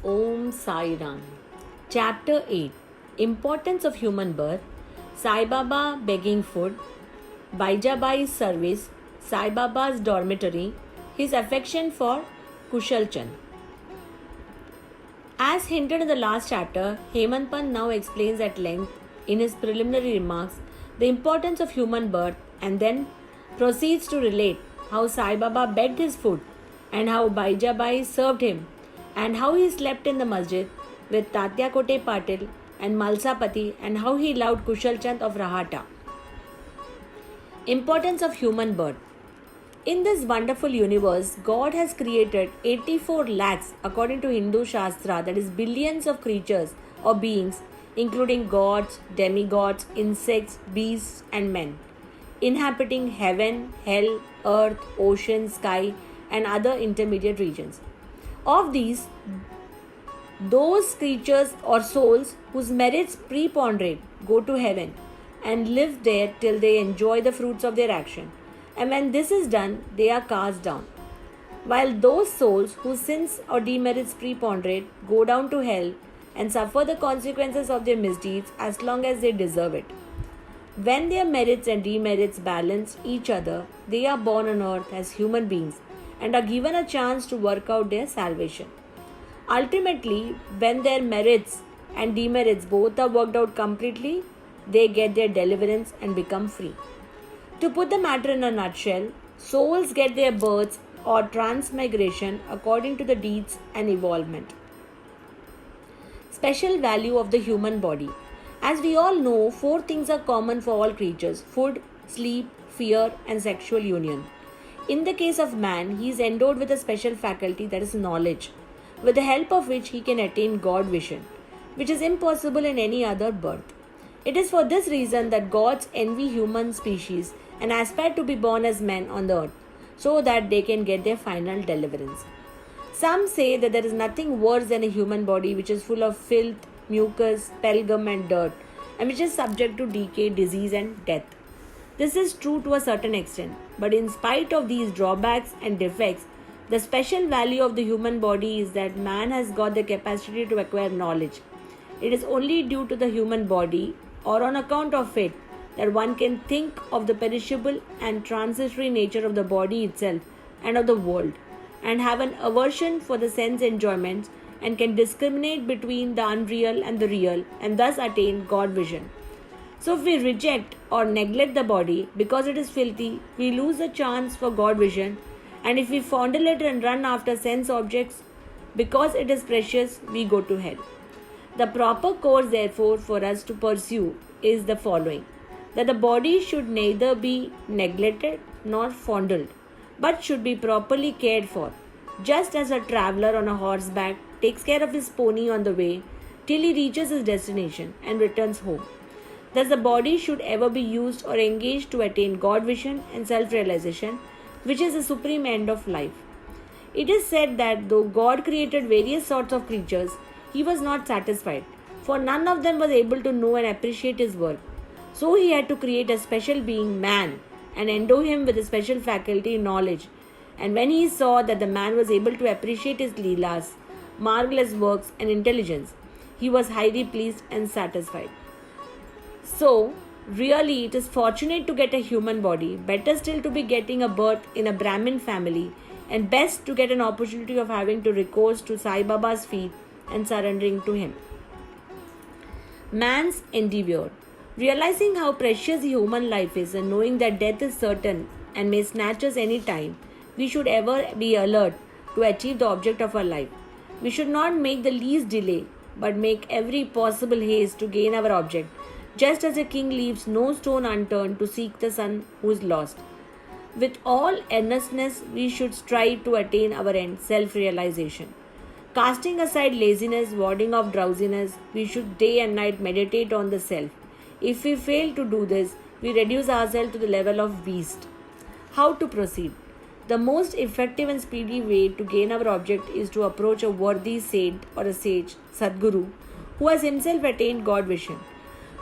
Om Sai Ram. Chapter 8, Importance of Human Birth, Sai Baba begging food, Baijabai's service, Sai Baba's dormitory, his affection for Kushal Chand. As hinted in the last chapter, Hemant Pant now explains at length in his preliminary remarks the importance of human birth and then proceeds to relate how Sai Baba begged his food and how Baijabai served him and how he slept in the masjid with Tatya Kote Patil and Malsapati and how he loved Kushal Chand of Rahata. Importance of human birth. In this wonderful universe, God has created 84 lakhs according to Hindu Shastra, that is billions of creatures or beings, including gods, demigods, insects, beasts and men, inhabiting heaven, hell, earth, ocean, sky and other intermediate regions. Of these, those creatures or souls whose merits preponderate go to heaven and live there till they enjoy the fruits of their action. And when this is done, they are cast down. While those souls whose sins or demerits preponderate go down to hell and suffer the consequences of their misdeeds as long as they deserve it. When their merits and demerits balance each other, they are born on earth as human beings and are given a chance to work out their salvation. Ultimately, when their merits and demerits both are worked out completely, they get their deliverance and become free. To put the matter in a nutshell, souls get their births or transmigration according to the deeds and evolvement. Special value of the human body. As we all know, 4 things are common for all creatures: food, sleep, fear, and sexual union. In the case of man, he is endowed with a special faculty, that is knowledge, with the help of which he can attain God vision, which is impossible in any other birth. It is for this reason that gods envy human species and aspire to be born as men on the earth, so that they can get their final deliverance. Some say that there is nothing worse than a human body which is full of filth, mucus, pelgum and dirt, and which is subject to decay, disease and death. This is true to a certain extent, but in spite of these drawbacks and defects, the special value of the human body is that man has got the capacity to acquire knowledge. It is only due to the human body or on account of it that one can think of the perishable and transitory nature of the body itself and of the world, and have an aversion for the sense enjoyments, and can discriminate between the unreal and the real, and thus attain God vision. So if we reject or neglect the body because it is filthy, we lose the chance for God vision, and if we fondle it and run after sense objects because it is precious, we go to hell. The proper course, therefore, for us to pursue is the following: that the body should neither be neglected nor fondled, but should be properly cared for, just as a traveler on a horseback takes care of his pony on the way till he reaches his destination and returns home. Thus, the body should ever be used or engaged to attain God vision and self-realization, which is the supreme end of life. It is said that though God created various sorts of creatures, he was not satisfied, for none of them was able to know and appreciate his work. So he had to create a special being, man, and endow him with a special faculty, knowledge. And when he saw that the man was able to appreciate his leelas, marvelous works and intelligence, he was highly pleased and satisfied. So, really it is fortunate to get a human body, better still to be getting a birth in a Brahmin family, and best to get an opportunity of having to recourse to Sai Baba's feet and surrendering to him. Man's endeavor. Realizing how precious human life is and knowing that death is certain and may snatch us any time, we should ever be alert to achieve the object of our life. We should not make the least delay, but make every possible haste to gain our object, just as a king leaves no stone unturned to seek the son who is lost. With all earnestness, we should strive to attain our end, self-realization. Casting aside laziness, warding off drowsiness, we should day and night meditate on the self. If we fail to do this, we reduce ourselves to the level of beast. How to proceed? The most effective and speedy way to gain our object is to approach a worthy saint or a sage, Sadguru, who has himself attained God vision.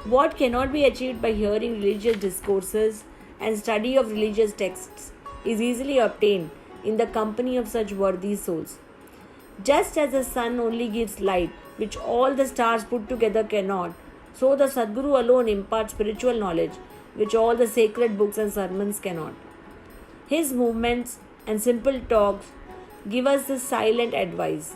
What cannot be achieved by hearing religious discourses and study of religious texts is easily obtained in the company of such worthy souls. Just as the sun only gives light, which all the stars put together cannot, so the Sadguru alone imparts spiritual knowledge, which all the sacred books and sermons cannot. His movements and simple talks give us the silent advice.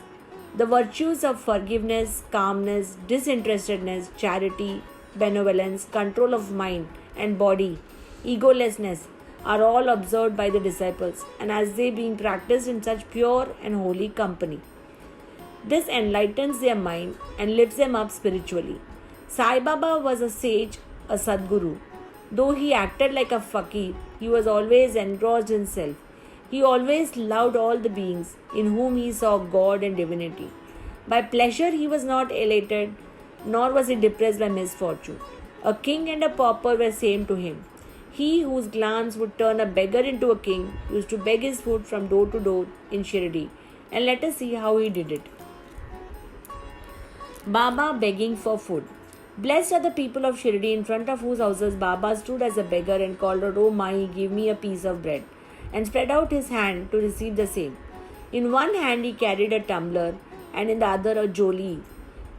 The virtues of forgiveness, calmness, disinterestedness, charity, benevolence, control of mind and body, egolessness are all observed by the disciples, and as they being practiced in such pure and holy company. This enlightens their mind and lifts them up spiritually. Sai Baba was a sage, a Sadguru. Though he acted like a fakir, he was always engrossed in self. He always loved all the beings in whom he saw God and divinity. By pleasure he was not elated, nor was he depressed by misfortune. A king and a pauper were same to him. He whose glance would turn a beggar into a king used to beg his food from door to door in Shirdi. And let us see how he did it. Baba begging for food. Blessed are the people of Shirdi in front of whose houses Baba stood as a beggar and called out, "O Mai, give me a piece of bread," and spread out his hand to receive the same. In one hand he carried a tumbler and in the other a joli,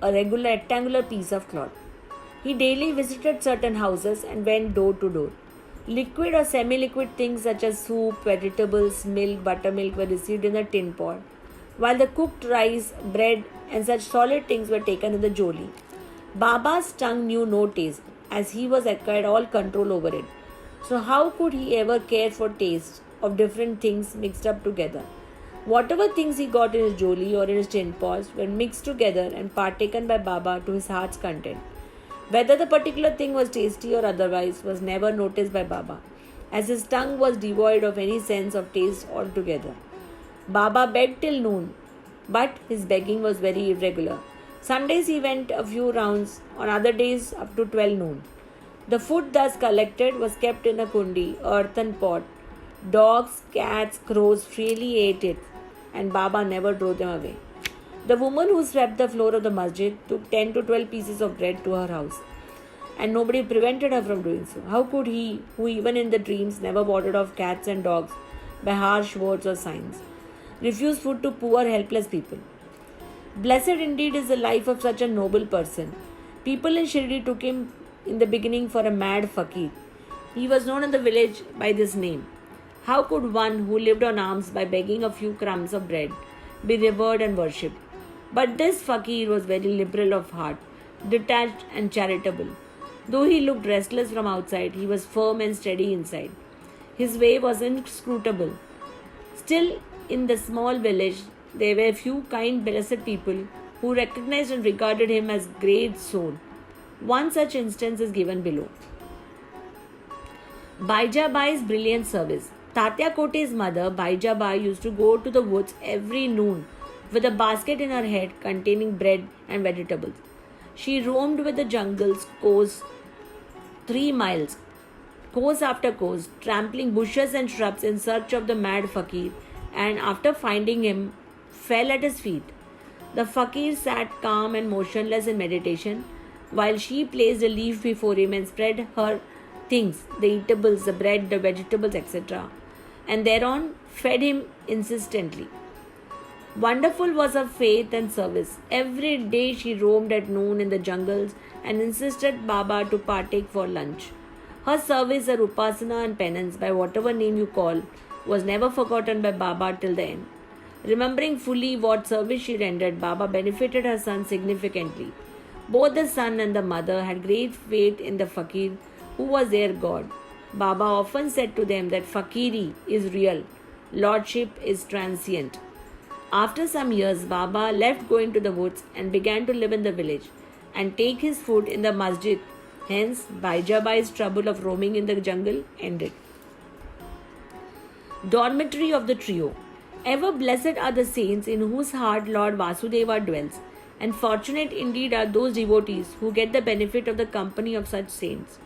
a regular rectangular piece of cloth. He daily visited certain houses and went door to door. Liquid or semi-liquid things such as soup, vegetables, milk, buttermilk were received in a tin pot, while the cooked rice, bread, and such solid things were taken in the joli. Baba's tongue knew no taste, as he was acquired all control over it. So how could he ever care for taste of different things mixed up together? Whatever things he got in his joli or in his tin pots were mixed together and partaken by Baba to his heart's content. Whether the particular thing was tasty or otherwise was never noticed by Baba, as his tongue was devoid of any sense of taste altogether. Baba begged till noon, but his begging was very irregular. Some days he went a few rounds, on other days up to 12 noon. The food thus collected was kept in a kundi, earthen pot. Dogs, cats, crows freely ate it, and Baba never drove them away. The woman who swept the floor of the masjid took 10 to 12 pieces of bread to her house, and nobody prevented her from doing so. How could he, who even in the dreams never warded off cats and dogs by harsh words or signs, refuse food to poor, helpless people? Blessed indeed is the life of such a noble person. People in Shirdi took him in the beginning for a mad fakir. He was known in the village by this name. How could one who lived on alms by begging a few crumbs of bread be revered and worshipped? But this fakir was very liberal of heart, detached and charitable. Though he looked restless from outside, he was firm and steady inside. His way was inscrutable. Still, in the small village, there were few kind, blessed people who recognized and regarded him as great soul. One such instance is given below. Baijabai's brilliant service. Tatya Kote's mother, Baijabai, used to go to the woods every noon with a basket in her head containing bread and vegetables. She roamed with the jungles, course 3 miles, course after course, trampling bushes and shrubs in search of the mad fakir, and after finding him, fell at his feet. The fakir sat calm and motionless in meditation, while she placed a leaf before him and spread her things, the eatables, the bread, the vegetables, etc., and thereon fed him insistently. Wonderful was her faith and service. Every day she roamed at noon in the jungles and insisted Baba to partake for lunch. Her service, her upasana and penance, by whatever name you call, was never forgotten by Baba till the end. Remembering fully what service she rendered, Baba benefited her son significantly. Both the son and the mother had great faith in the fakir who was their God. Baba often said to them that fakiri is real, lordship is transient. After some years, Baba left going to the woods and began to live in the village and take his food in the masjid. Hence, Baijabai's trouble of roaming in the jungle ended. Dormitory of the trio. Ever blessed are the saints in whose heart Lord Vasudeva dwells, and fortunate indeed are those devotees who get the benefit of the company of such saints.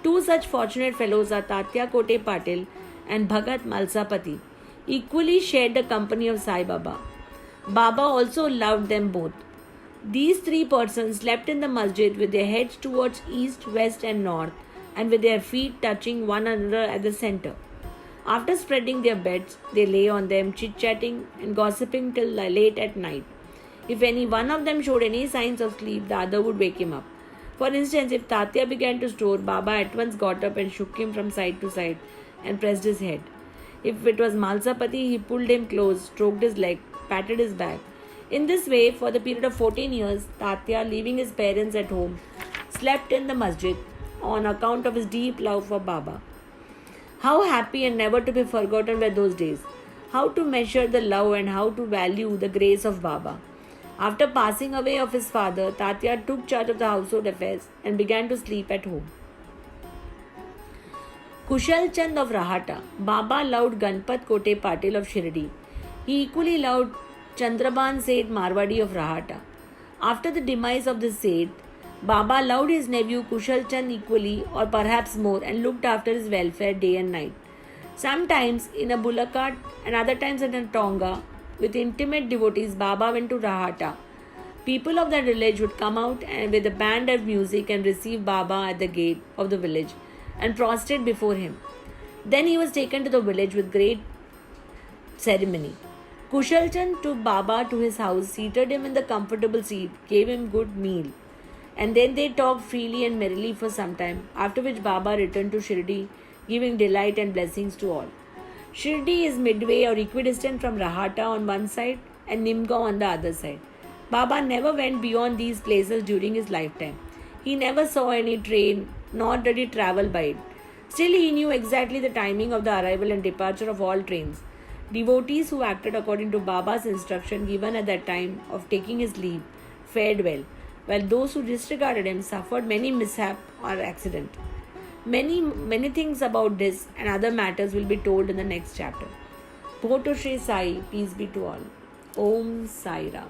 Two such fortunate fellows are Tatya Kote Patil and Bhagat Malsapati, equally shared the company of Sai Baba. Baba also loved them both. These three persons slept in the masjid with their heads towards east, west and north, and with their feet touching one another at the center. After spreading their beds, they lay on them, chit-chatting and gossiping till late at night. If any one of them showed any signs of sleep, the other would wake him up. For instance, if Tatya began to snore, Baba at once got up and shook him from side to side and pressed his head. If it was Malsapati, he pulled him close, stroked his leg, patted his back. In this way, for the period of 14 years, Tatya, leaving his parents at home, slept in the masjid on account of his deep love for Baba. How happy and never to be forgotten were those days. How to measure the love and how to value the grace of Baba. After passing away of his father, Tatya took charge of the household affairs and began to sleep at home. Kushal Chand of Rahata. Baba loved Ganpat Kote Patil of Shirdi. He equally loved Chandraban Seth Marwadi of Rahata. After the demise of the Seth, Baba loved his nephew Kushal Chand equally or perhaps more and looked after his welfare day and night. Sometimes in a bullock cart and other times in a tonga, with intimate devotees, Baba went to Rahata. People of that village would come out and with a band of music and receive Baba at the gate of the village and prostrate before him. Then he was taken to the village with great ceremony. Kushal Chand took Baba to his house, seated him in the comfortable seat, gave him good meal, and then they talked freely and merrily for some time, after which Baba returned to Shirdi, giving delight and blessings to all. Shirdi is midway or equidistant from Rahata on one side and Nimgaon on the other side. Baba never went beyond these places during his lifetime. He never saw any train, nor did he travel by it. Still, he knew exactly the timing of the arrival and departure of all trains. Devotees who acted according to Baba's instruction given at that time of taking his leave fared well, while those who disregarded him suffered many mishap or accident. Many things about this and other matters will be told in the next chapter. Bhoto Shri Sai, peace be to all. Om Sai Ram.